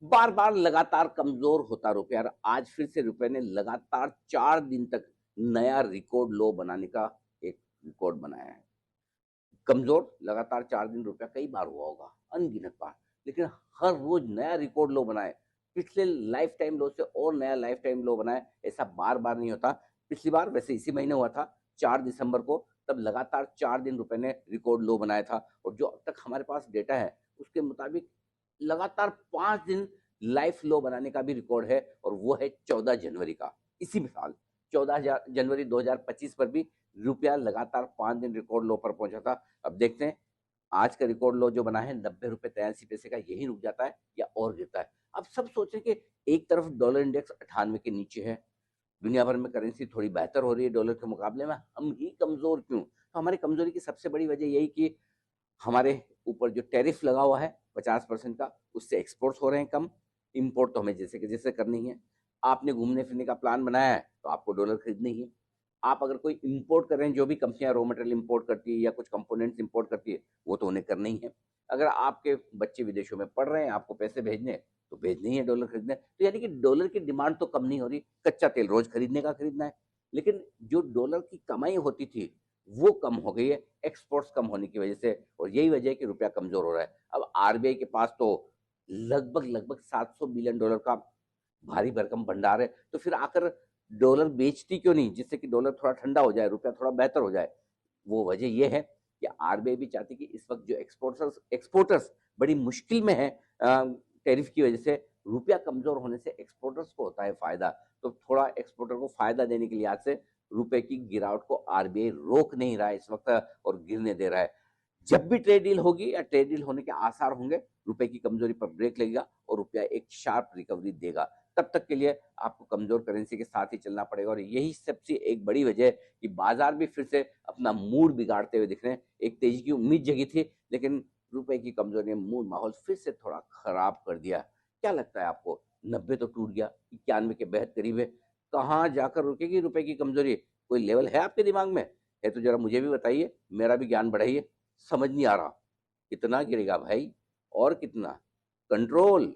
बार बार लगातार कमजोर होता रुपया, और आज फिर से रुपए ने लगातार 4 दिन तक नया रिकॉर्ड लो बनाने का एक रिकॉर्ड बनाया है। कमजोर लगातार 4 दिन रुपया कई बार हुआ होगा, अनगिनत बार, लेकिन हर रोज नया रिकॉर्ड लो बनाए, पिछले लाइफ टाइम लो से और नया लाइफ टाइम लो बनाए, ऐसा बार बार नहीं होता। पिछली बार वैसे इसी महीने हुआ था, 4 दिसंबर को, तब लगातार 4 दिन रुपए ने रिकॉर्ड लो बनाया था। और जो अब तक हमारे पास डेटा है उसके मुताबिक लगातार 5 दिन लाइफ लो बनाने का भी रिकॉर्ड है, और वो है 14 जनवरी का। इसी साल 14 जनवरी 2025 पर भी रुपया लगातार 5 दिन रिकॉर्ड लो पर पहुंचा था। अब देखते हैं आज का रिकॉर्ड लो जो बना है 90 रुपए 83 पैसे का, यही रुक जाता है या और गिरता है। अब सब सोच रहे कि एक तरफ डॉलर इंडेक्स 98 के नीचे है, दुनिया भर में करेंसी थोड़ी बेहतर हो रही है डॉलर के मुकाबले में, हम ही कमजोर क्यों? तो हमारी कमजोरी की सबसे बड़ी वजह यही कि हमारे ऊपर जो टैरिफ लगा हुआ है 50% का, उससे एक्सपोर्ट्स हो रहे हैं कम, इंपोर्ट तो हमें जैसे कि जैसे करनी है। आपने घूमने फिरने का प्लान बनाया है तो आपको डॉलर खरीदनी ही है। आप अगर कोई इंपोर्ट कर रहे हैं, जो भी कंपनियां रॉ मटेरियल इंपोर्ट करती है या कुछ कंपोनेंट्स इंपोर्ट करती है, वो तो उन्हें करना ही है। अगर आपके बच्चे विदेशों में पढ़ रहे हैं, आपको पैसे भेजने हैं, तो भेजने ही है, डॉलर खरीदने हैं। तो यानी कि डॉलर की डिमांड तो कम नहीं हो रही, कच्चा तेल रोज खरीदने का खरीदना है। लेकिन जो डॉलर की कमाई होती थी वो कम हो गई है, एक्सपोर्ट्स कम होने की वजह से, और यही वजह है कि रुपया कमजोर हो रहा है। अब आरबीआई के पास तो लगभग लगभग $700 बिलियन का भारी भरकम भंडार है, तो फिर आकर डॉलर बेचती क्यों नहीं, जिससे कि डॉलर थोड़ा ठंडा हो जाए, रुपया थोड़ा बेहतर हो जाए। वो वजह यह है कि आरबीआई भी चाहती कि इस वक्त जो एक्सपोर्टर्स एक्सपोर्टर्स बड़ी मुश्किल में है, टैरिफ की वजह से, रुपया कमजोर होने से एक्सपोर्टर्स को होता है फायदा। तो थोड़ा एक्सपोर्टर को फायदा देने के लिहाज से रुपए की गिरावट को आरबीआई रोक नहीं रहा है इस वक्त, और गिरने दे रहा है। जब भी ट्रेड डील होगी या ट्रेड डील होने के आसार होंगे, रुपए की कमजोरी पर ब्रेक लगेगा और रुपया एक शार्प रिकवरी देगा। तब तक के लिए आपको कमजोर करेंसी के साथ ही चलना पड़ेगा, और यही सबसे एक बड़ी वजह है कि बाजार भी फिर से अपना मूड बिगाड़ते हुए दिख रहे हैं। एक तेजी की उम्मीद जगी थी, लेकिन रुपए की कमजोरी ने मूड माहौल फिर से थोड़ा खराब कर दिया। क्या लगता है आपको? 90 तो टूट गया, 91 के बेहद करीब है, कहाँ जाकर रुकेगी रुपए की कमजोरी? कोई लेवल है आपके दिमाग में? है तो जरा मुझे भी बताइए, मेरा भी ज्ञान बढ़ाइए। समझ नहीं आ रहा, कितना गिरेगा भाई, और कितना? कंट्रोल